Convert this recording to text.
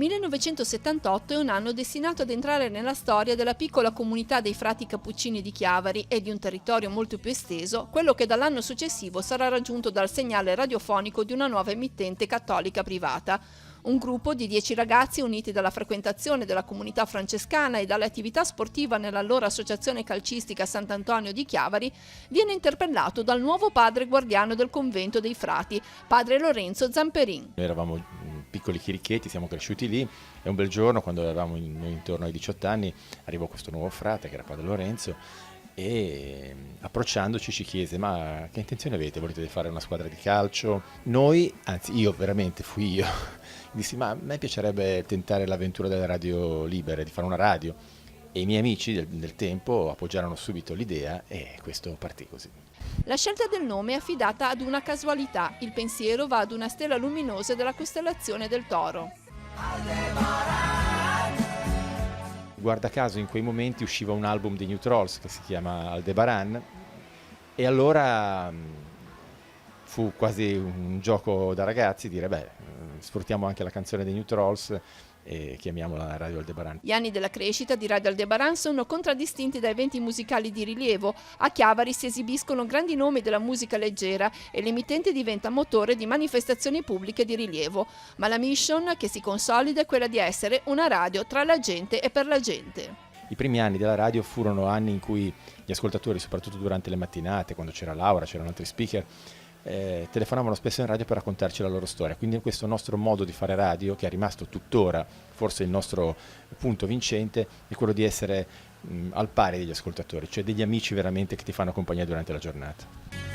1978 è un anno destinato ad entrare nella storia della piccola comunità dei frati cappuccini di Chiavari e di un territorio molto più esteso, quello che dall'anno successivo sarà raggiunto dal segnale radiofonico di una nuova emittente cattolica privata. Un gruppo di 10 ragazzi uniti dalla frequentazione della comunità francescana e dall'attività sportiva nell'allora associazione calcistica Sant'Antonio di Chiavari viene interpellato dal nuovo padre guardiano del convento dei frati, padre Lorenzo Zamperin. Noi eravamo piccoli chirichetti, siamo cresciuti lì e un bel giorno, quando avevamo intorno ai 18 anni, arrivò questo nuovo frate che era padre Lorenzo e approcciandoci ci chiese: ma che intenzione avete? Volete fare una squadra di calcio? Noi, anzi io veramente fui io, dissi: ma a me piacerebbe tentare l'avventura delle radio libere, di fare una radio. E i miei amici del tempo appoggiarono subito l'idea e questo partì così. La scelta del nome è affidata ad una casualità, il pensiero va ad una stella luminosa della costellazione del Toro. Guarda caso in quei momenti usciva un album dei New Trolls che si chiama Aldebaran e allora fu quasi un gioco da ragazzi dire: beh, sfruttiamo anche la canzone dei New Trolls e chiamiamola Radio Aldebaran. Gli anni della crescita di Radio Aldebaran sono contraddistinti da eventi musicali di rilievo. A Chiavari si esibiscono grandi nomi della musica leggera e l'emittente diventa motore di manifestazioni pubbliche di rilievo. Ma la mission che si consolida è quella di essere una radio tra la gente e per la gente. I primi anni della radio furono anni in cui gli ascoltatori, soprattutto durante le mattinate, quando c'era Laura, c'erano altri speaker, telefonavano spesso in radio per raccontarci la loro storia. Quindi questo nostro modo di fare radio, che è rimasto tuttora forse il nostro punto vincente, è quello di essere al pari degli ascoltatori, cioè degli amici veramente che ti fanno compagnia durante la giornata.